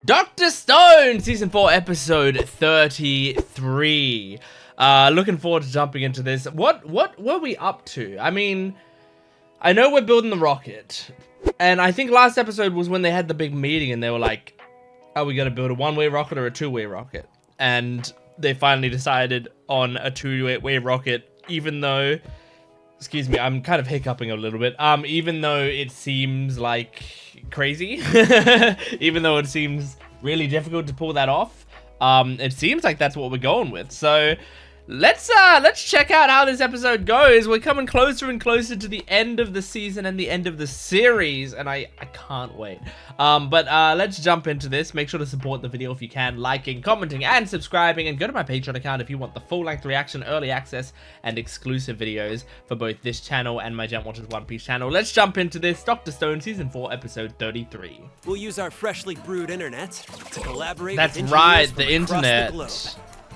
Dr. Stone, Season 4, Episode 33. Looking forward to jumping into this. What were we up to? I mean, I know we're building the rocket. And I think last episode was when they had the big meeting and they were like, are we going to build a one-way rocket or a two-way rocket? And they finally decided on a two-way rocket, even though... Excuse me, I'm kind of hiccuping a little bit. Even though it seems like crazy, even though it seems really difficult to pull that off, it seems like that's what we're going with. So let's check out how this episode goes. We're coming closer and closer to the end of the season and the end of the series, and I can't wait. But let's jump into this. Make sure to support the video if you can, liking, commenting, and subscribing, and go to my Patreon account if you want the full-length reaction, early access, and exclusive videos for both this channel and my Gent Watches One Piece channel. Let's jump into this. Dr. Stone, Season 4, Episode 33. We'll use our freshly brewed internet to collaborate That's with right, the internet.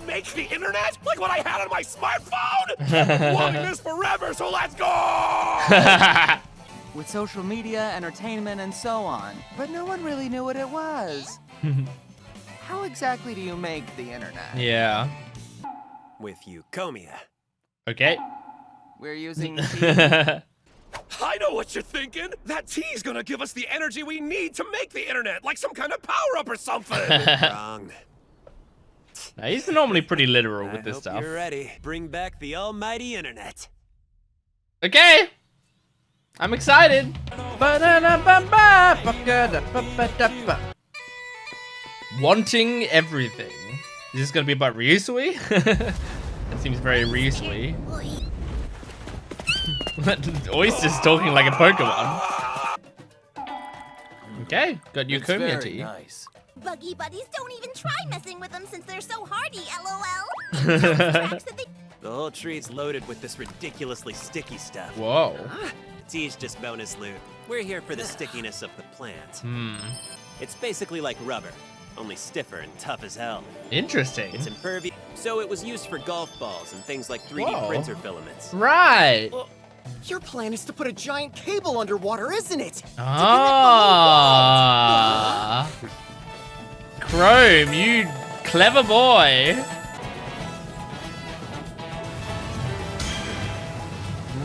Make the internet like what I had on my smartphone? I've been wanting this forever, so let's go! With social media, entertainment, and so on. But no one really knew what it was. How exactly do you make the internet? Yeah. With Eucomia. Okay. We're using tea. I know what you're thinking. That tea's gonna give us the energy we need to make the internet, like some kind of power-up or something. Wrong. Now, he's normally pretty literal with I this hope stuff. you're ready. Bring back the almighty internet. Okay. I'm excited. Wanting everything. Is this gonna be about Ryusui? That seems very Ryusui. Oyster's talking like a Pokemon. Okay, got Eucomia tea. Nice. Buggy buddies don't even try messing with them since they're so hardy, lol. Tracks that they The whole tree's loaded with this ridiculously sticky stuff. Whoa. Tea's just bonus loot. We're here for the stickiness of the plant. It's basically like rubber, only stiffer and tough as hell. Interesting. It's impervious, so it was used for golf balls and things like 3D Whoa. printer filaments. Right. Your plan is to put a giant cable underwater, isn't it? Ah. Chrome, you clever boy.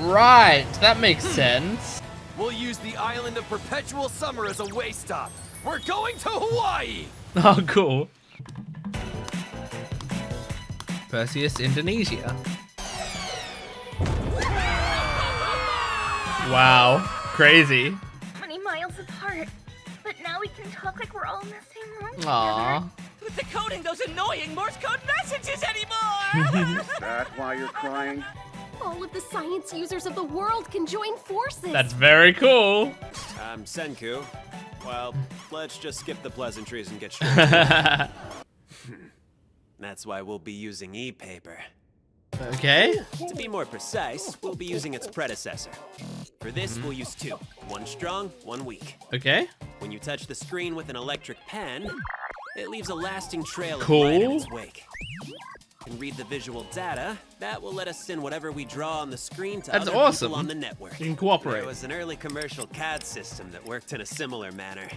Right, that makes sense. We'll use the island of perpetual summer as a way stop. We're going to Hawaii! Oh, cool. Perseus, Indonesia. Wow, crazy. many miles apart. But now we can talk like we're all in the same room together. Aww. Decoding those annoying Morse code messages anymore! That's why you're crying? All of the science users of the world can join forces. That's very cool. I'm Senku. Well, let's just skip the pleasantries and get straight to it. That's why we'll be using e-paper. Okay. To be more precise, we'll be using its predecessor. For this, we'll use two. One strong, one weak. Okay. When you touch the screen with an electric pen, it leaves a lasting trail of Cool. light in its wake. And read the visual data, that will let us send whatever we draw on the screen to That's other awesome. people on the network. You can cooperate. There was an early commercial CAD system that worked in a similar manner.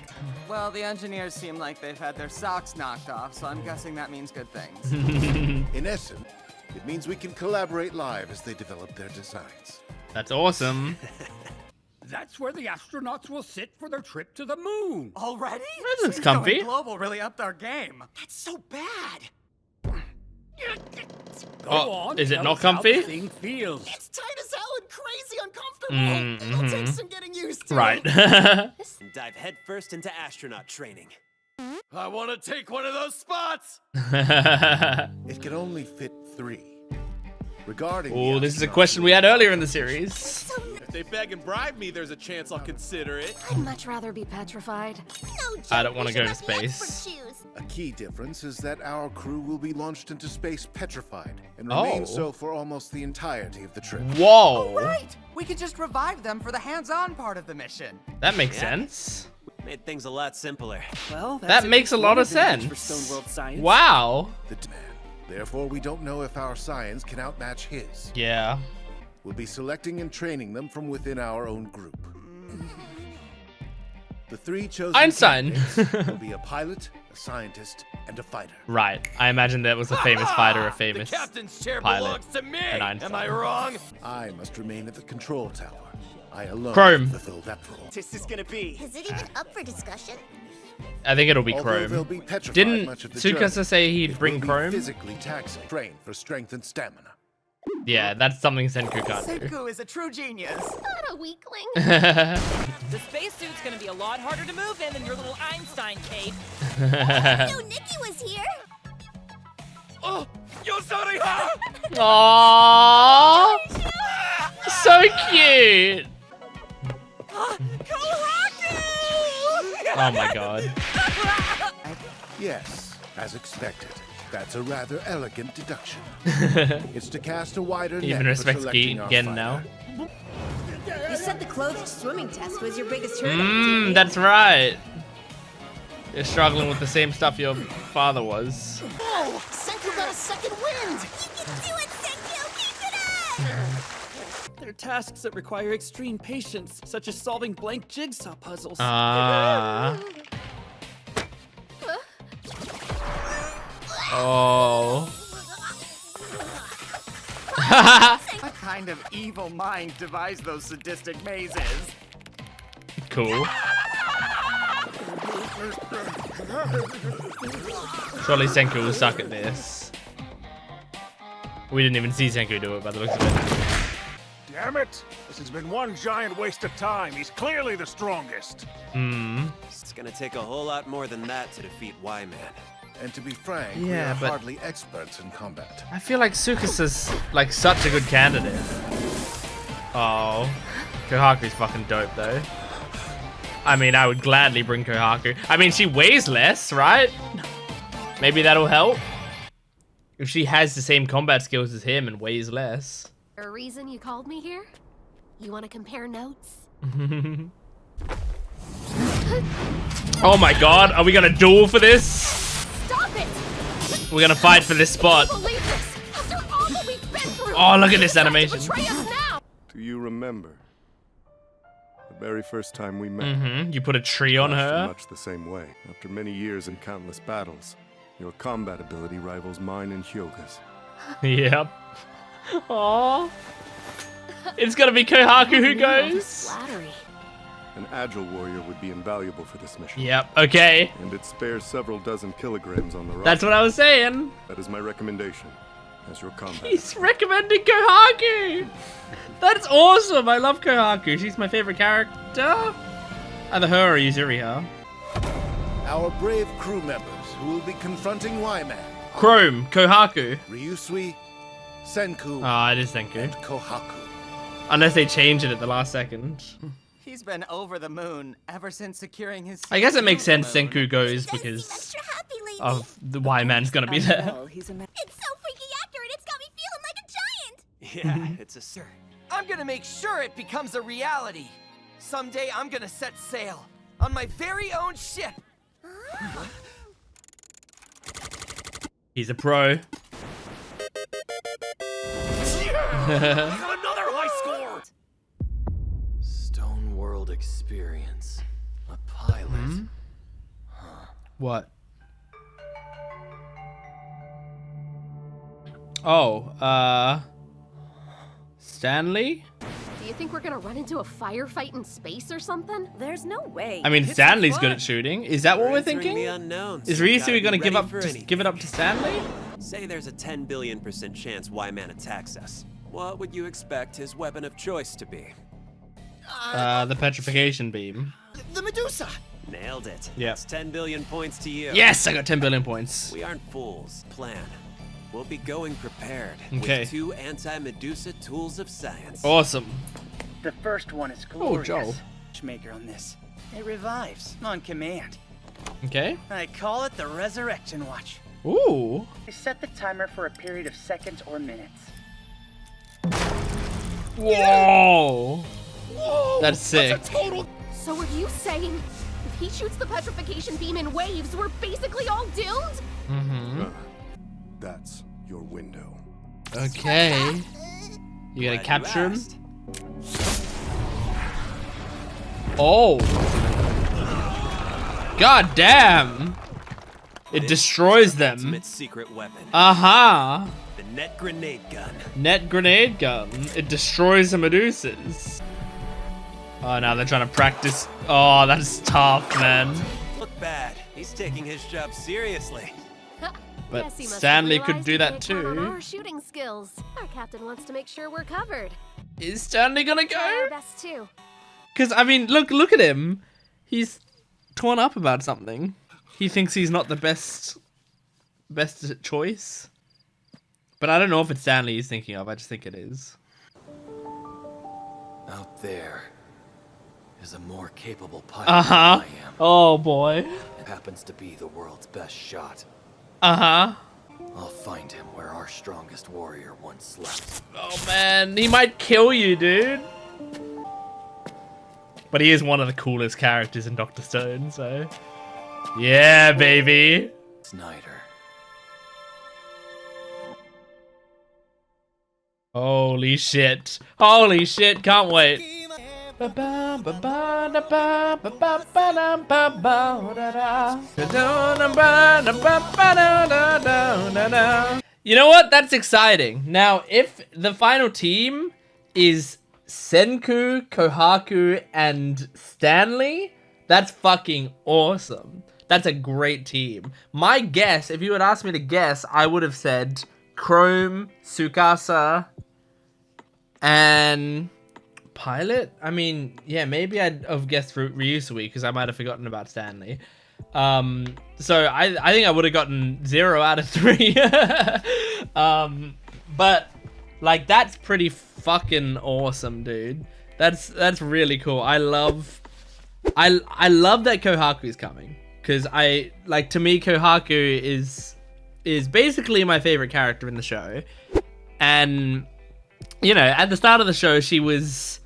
Well, the engineers seem like they've had their socks knocked off, so I'm guessing that means good things. In essence, it means we can collaborate live as they develop their designs. That's awesome. That's where the astronauts will sit for their trip to the moon. Already? That looks Seems comfy. Going global really upped our game. That's so bad. Go Oh, on, is it tell not us how comfy? the thing feels. It's tight as hell and crazy uncomfortable. It'll take some getting used to. Right. And dive headfirst into astronaut training. I want to take one of those spots! It can only fit 3. Regarding Oh, the this is a astronauts question we had earlier in the series. If they beg and bribe me, there's a chance I'll consider it. I'd much rather be petrified. No, Jent, I don't wanna we go should to let the space. experts choose. A key difference is that our crew will be launched into space petrified and Oh. remain so for almost the entirety of the trip. Whoa. Right! We could just revive them for the hands-on part of the mission. That makes Yeah. sense. Made things a lot simpler. Well, That makes a lot of sense. For Stone World science. Wow. The man. Therefore, we don't know if our science can outmatch his. Yeah. We'll be selecting and training them from within our own group. The 3 chosen Einstein. candidates will be a pilot, a scientist, and a fighter. Right. I imagine that was a famous fighter, a famous The captain's chair pilot. belongs to me. and Einstein. Am I wrong? I must remain at the control tower. I alone Chrome. fulfill that role. This is gonna be. Is it even up for discussion? I think it'll be Although they'll Chrome. be petrified Didn't much of the Tsukasa journey, say he'd it bring will be Chrome? physically taxing. Train for strength and stamina. Yeah, that's something Senku can't do. Senku is a true genius. Not a weakling. The spacesuit's gonna be a lot harder to move in than your little Einstein cape. No, Nikki was here. Oh, yo, sorry, huh? Aww, so cute. Oh my god. Yes, as expected. That's a rather elegant deduction. It's to cast a wider Even net for respect selecting our again now. fighter. You said the clothed swimming test was your biggest hurdle. That's right. You're struggling with the same stuff your father was. Oh, Senku got a second wind. You can do it, Senku! Keep it up! They're tasks that require extreme patience, such as solving blank jigsaw puzzles. Oh. What kind of evil mind devised those sadistic mazes? Cool. Surely Senku will suck at this. We didn't even see Senku do it by the looks of it. Damn it! This has been one giant waste of time. He's clearly the strongest. It's gonna take a whole lot more than that to defeat Y-Man. And to be frank, we Yeah, are but- hardly experts in combat. I feel like Tsukasa's like such a good candidate. Oh. Kohaku's fucking dope though. I mean, I would gladly bring Kohaku. I mean, she weighs less, right? Maybe that'll help. If she has the same combat skills as him and weighs less. A reason you called me here? You want to compare notes? Oh my god, are we gonna duel for this? Stop it! We're gonna fight for this spot. Believe this! After all that we've been through! Oh, look at this You tried to animation. betray us now! Do you remember the very first time we met? You put a tree on Crashed in her. much the same way. After many years and countless battles, your combat ability rivals mine and Hyoga's. Yep. Aww. It's gonna be Kohaku who goes. Flattery. An agile warrior would be invaluable for this mission. Yep, okay. And it spares several dozen kilograms on the rock. That's what I was saying. That is my recommendation as your combat. He's recommending Kohaku. That's awesome. I love Kohaku. She's my favorite character. Either her or Yuzuriha. Our brave crew members who will be confronting Y-Man. Chrome, Kohaku. Ryusui, Senku, Ah, it is Senku. and Kohaku. Unless they change it at the last second. He's been over the moon ever since securing his. I guess it makes seat to sense the moon. Senku goes Seem because extra happy lately. of the Y-Man's gonna be there. It's so freaky accurate, it's got me feeling like a giant! Yeah, it's a sir. I'm gonna make sure it becomes a reality. Someday I'm gonna set sail on my very own ship. He's a pro. Got another high score! Stone World Experience. A pilot. What? Oh, Stanley? Do you think we're gonna run into a firefight in space or something? There's no way. I mean, Stanley's good at shooting. Is that what we're Entering thinking? the unknown, Is so you gotta Ryusui be gonna give ready up? for Just anything. give it up to Stanley? Say there's a 10 billion% chance Y-Man attacks us. What would you expect his weapon of choice to be? The petrification beam. The Medusa. Nailed it. Yeah. It's 10 billion points to you. Yes, I got 10 billion points. We aren't fools. Plan. We'll be going prepared Okay. with 2 anti-Medusa tools of science. Awesome. The first one is Oh, glorious. Joel. Maker on this. It revives on command. Okay. I call it the Resurrection Watch. Ooh. I set the timer for a period of seconds or minutes. Whoa. That's sick. So are you saying if he shoots the petrification beam in waves, we're basically all doomed? That's your window. Okay. You gotta Glad capture him. asked. Oh. God damn. It destroys them. Ultimate secret weapon. Uh-huh. The net grenade gun. Net grenade gun. It destroys the Medusas. Oh, now they're trying to practice. Oh, that's tough, man. Look bad. He's taking his job seriously. But Stanley could do that too. Our shooting skills. Our captain wants to make sure we're covered. Is Stanley gonna go? Our best too. Because, I mean, look at him. He's torn up about something. He thinks he's not the best choice. But I don't know if it's Stanley he's thinking of. I just think it is. Out there is a more capable pilot than I am. Oh, boy. It happens to be the world's best shot. Uh-huh. I'll find him where our strongest warrior once slept. Oh, man. He might kill you, dude. But he is one of the coolest characters in Dr. Stone, so... Yeah, baby. Snyder. Holy shit. Holy shit, can't wait. You know what? That's exciting. Now, if the final team is Senku, Kohaku, and Stanley, that's fucking awesome. That's a great team. My guess, if you had asked me to guess, I would have said Chrome, Tsukasa, and Pilot? I mean, yeah, maybe I'd have guessed Ryusui because I might have forgotten about Stanley. So I think I would have gotten 0 out of 3. But like, that's pretty fucking awesome, dude. That's really cool. I love that Kohaku is coming, because to me Kohaku is basically my favorite character in the show. And you know, at the start of the show she was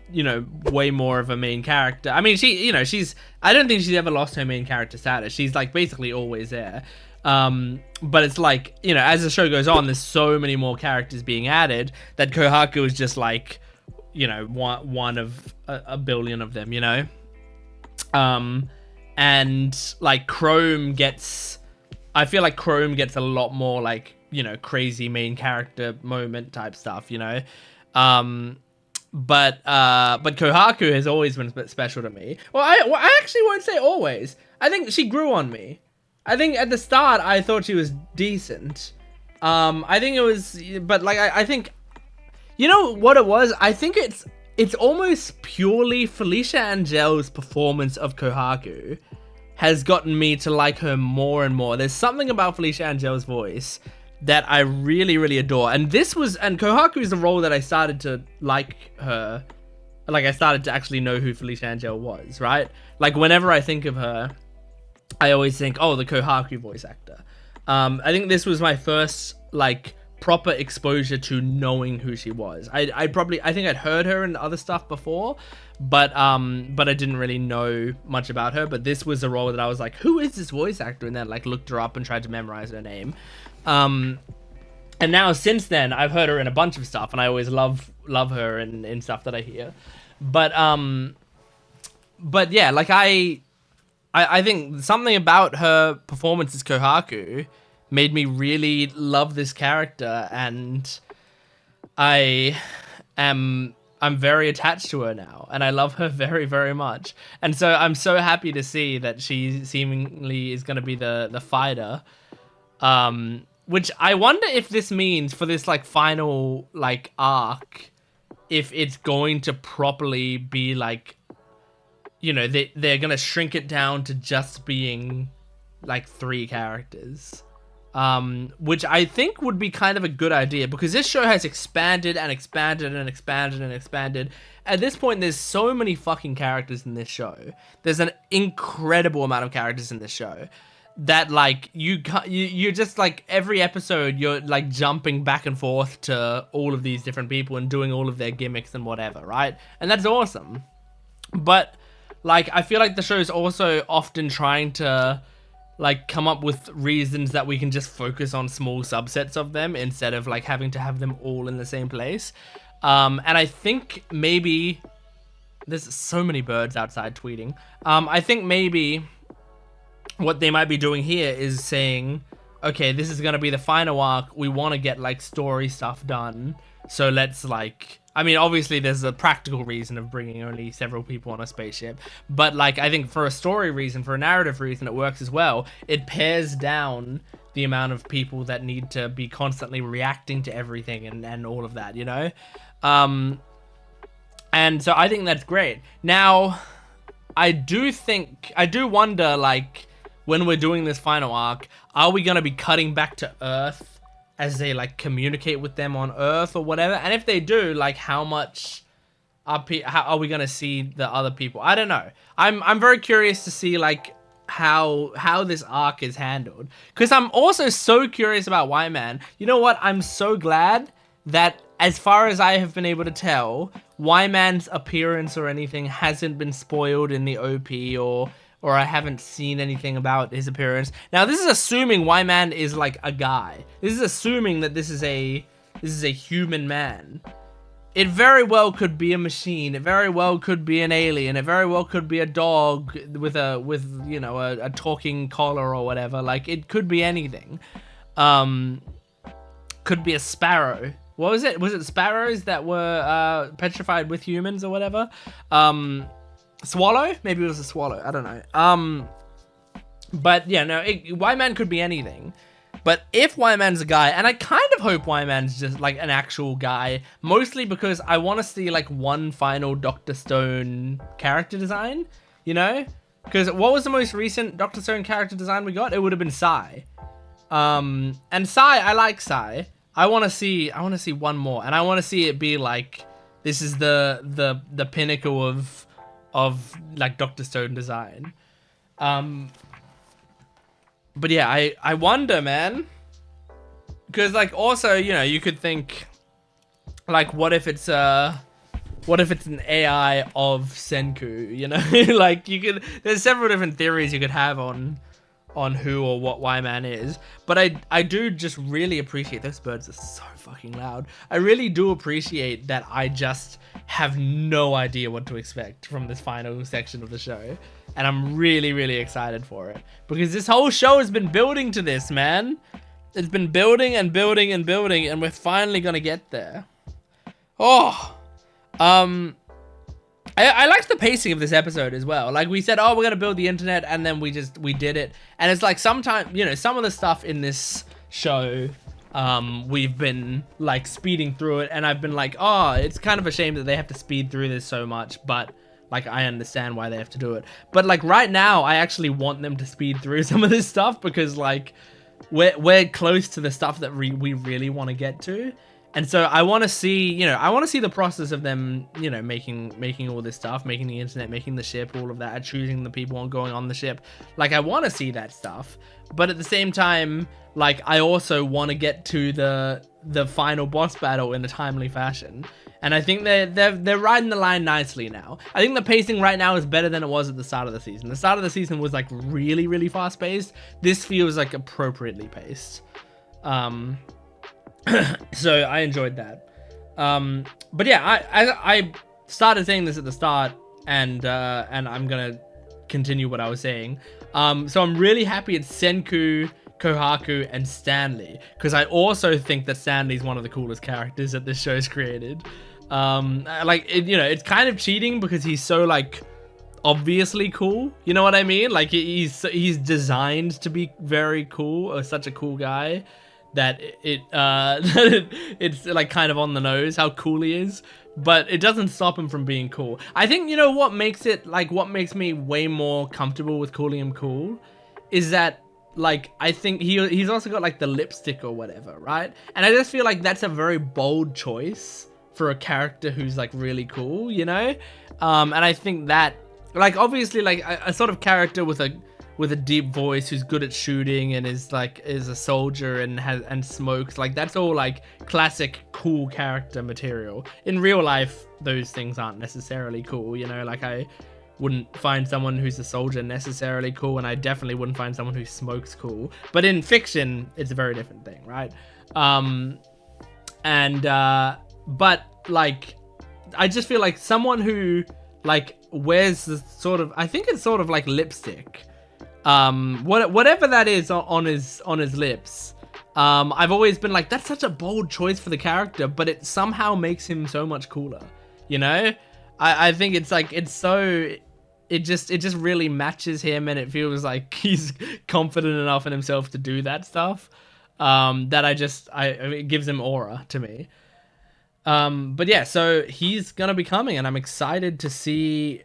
you know, way more of a main character. I mean, I don't think she's ever lost her main character status. She's like basically always there. But it's like, you know, as the show goes on, there's so many more characters being added that Kohaku is just like, you know, one of a billion of them, you know? And like I feel like Chrome gets a lot more like, you know, crazy main character moment type stuff, you know? But Kohaku has always been special to me. Well, I actually won't say always. I think she grew on me. I think at the start I thought she was decent. I think it was, but like I think, you know what it was? I think it's almost purely Felicia Angel's performance of Kohaku has gotten me to like her more and more. There's something about Felicia Angel's voice that I really, really adore. And Kohaku is the role that I started to like her. Like, I started to actually know who Felicia Angel was, right? Like, whenever I think of her, I always think, oh, the Kohaku voice actor. I think this was my first, like, proper exposure to knowing who she was. I think I'd heard her in other stuff before, but I didn't really know much about her. But this was a role that I was like, who is this voice actor? And then, like, looked her up and tried to memorize her name. And now since then, I've heard her in a bunch of stuff, and I always love her in stuff that I hear. But yeah, like I think something about her performance as Kohaku made me really love this character, and I'm very attached to her now, and I love her very, very much. And so I'm so happy to see that she seemingly is going to be the fighter. Which I wonder if this means for this like final like arc, if it's going to properly be like, you know, they're gonna shrink it down to just being like 3 characters, which I think would be kind of a good idea, because this show has expanded and expanded and expanded and expanded. At this point, there's so many fucking characters in this show. There's an incredible amount of characters in this show that like you're just like every episode you're like jumping back and forth to all of these different people and doing all of their gimmicks and whatever, right? And that's awesome. But like I feel like the show's also often trying to like come up with reasons that we can just focus on small subsets of them instead of like having to have them all in the same place. And I think maybe There's so many birds outside tweeting. I think maybe what they might be doing here is saying, okay, this is gonna be the final arc. We want to get like story stuff done, so let's like. I mean, obviously there's a practical reason of bringing only several people on a spaceship, but like I think for a story reason, for a narrative reason, it works as well. It pares down the amount of people that need to be constantly reacting to everything and all of that, you know? And so I think that's great. Now, I do wonder, like, when we're doing this final arc, are we gonna be cutting back to Earth as they like communicate with them on Earth or whatever? And if they do, like, how much how are we gonna see the other people? I don't know. I'm very curious to see like how this arc is handled, because I'm also so curious about White Man. You know what? I'm so glad that, as far as I have been able to tell, White Man's appearance or anything hasn't been spoiled in the OP, or I haven't seen anything about his appearance. Now, this is assuming Y-Man is like a guy. This is assuming that this is a human man. It very well could be a machine. It very well could be an alien. It very well could be a dog with you know, a talking collar or whatever. Like, it could be anything. Could be a sparrow. What was it? Was it sparrows that were petrified with humans or whatever? Swallow? Maybe it was a swallow. I don't know. But yeah, no, Y-Man could be anything. But if Y-Man's a guy, and I kind of hope Y-Man's just like an actual guy, mostly because I want to see like one final Dr. Stone character design, you know? Because what was the most recent Dr. Stone character design we got? It would have been Sai. And Sai, I like Sai. I want to see one more, and I want to see it be like, this is the pinnacle of like Dr. Stone design. But yeah, I wonder, man, because like also, you know, you could think like, what if it's an AI of Senku, you know? Like, there's several different theories you could have on who or what Y-Man is, but I do just really appreciate, those birds are so fucking loud. I really do appreciate that I just have no idea what to expect from this final section of the show, and I'm really, really excited for it, because this whole show has been building to this, man. It's been building and building and building, and we're finally gonna get there. Oh, I liked the pacing of this episode as well. Like, we said, oh, we're gonna build the internet, and then we did it. And it's like, sometimes, you know, some of the stuff in this show, we've been like speeding through it, and I've been like, oh, it's kind of a shame that they have to speed through this so much, but like, I understand why they have to do it. But like, right now, I actually want them to speed through some of this stuff, because like, we're close to the stuff that we really want to get to. And so I want to see, you know, I want to see the process of them, you know, making all this stuff, making the internet, making the ship, all of that, choosing the people and going on the ship. Like, I want to see that stuff, but at the same time, like, I also want to get to the final boss battle in a timely fashion. And I think they're riding the line nicely now. I think the pacing right now is better than it was at the start of the season. The start of the season was like really, really fast paced. This feels like appropriately paced. So I enjoyed that. But yeah, I started saying this at the start, and I'm gonna continue what I was saying. So I'm really happy it's Senku, Kohaku, and Stanley, because I also think that Stanley's one of the coolest characters that this show's created. Like, you know, it's kind of cheating because he's so like obviously cool. You know what I mean? Like, he's designed to be very cool, or such a cool guy, that it's like kind of on the nose how cool he is, but it doesn't stop him from being cool. I think, you know, what makes me way more comfortable with calling him cool is that, like, I think he's also got like the lipstick or whatever, right? And I just feel like that's a very bold choice for a character who's like really cool, you know? And I think that, like, obviously, like a sort of character with a deep voice who's good at shooting and is a soldier and smokes, like, that's all like classic cool character material. In real life, those things aren't necessarily cool, you know? Like, I wouldn't find someone who's a soldier necessarily cool, and I definitely wouldn't find someone who smokes cool. But in fiction, it's a very different thing, right? But like, I just feel like someone who like wears the sort of, I think it's sort of like lipstick. Whatever that is on his lips. I've always been like, that's such a bold choice for the character, but it somehow makes him so much cooler. You know? I think it's like, it's so, it just really matches him, and it feels like he's confident enough in himself to do that stuff. That it gives him aura to me. But yeah, so he's gonna be coming, and I'm excited to see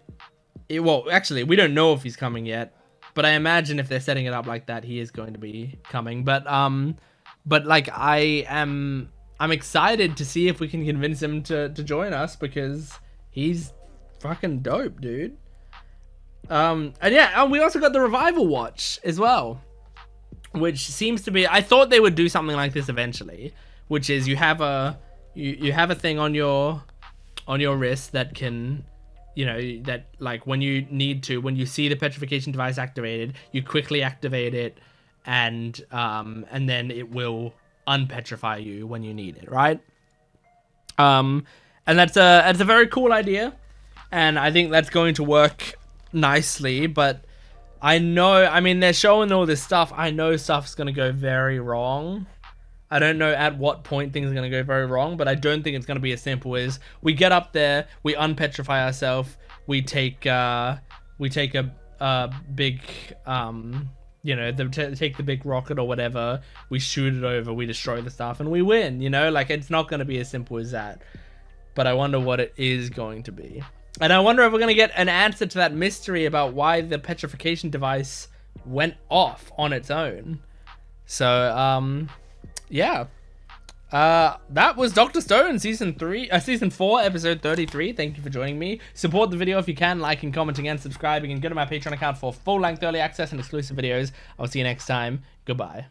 it. Well, actually, we don't know if he's coming yet, but I imagine if they're setting it up like that, he is going to be coming. But like I'm excited to see if we can convince him to join us, because he's fucking dope, dude. And yeah, and we also got the revival watch as well, which seems to be, I thought they would do something like this eventually, which is you have a thing on your wrist that can, you know, that like when you see the petrification device activated, you quickly activate it, and then it will unpetrify you when you need it, right? And that's a very cool idea, and I think that's going to work nicely. But I know, I mean, they're showing all this stuff. I know stuff's gonna go very wrong. I don't know at what point things are gonna go very wrong, but I don't think it's gonna be as simple as we get up there, we unpetrify ourselves, we take a big you know, take the big rocket or whatever, we shoot it over, we destroy the stuff, and we win. You know, like, it's not gonna be as simple as that. But I wonder what it is going to be. And I wonder if we're going to get an answer to that mystery about why the petrification device went off on its own. So, yeah. That was Dr. Stone, Season 4, Episode 33. Thank you for joining me. Support the video if you can, liking, commenting, and subscribing. And go to my Patreon account for full-length early access and exclusive videos. I'll see you next time. Goodbye.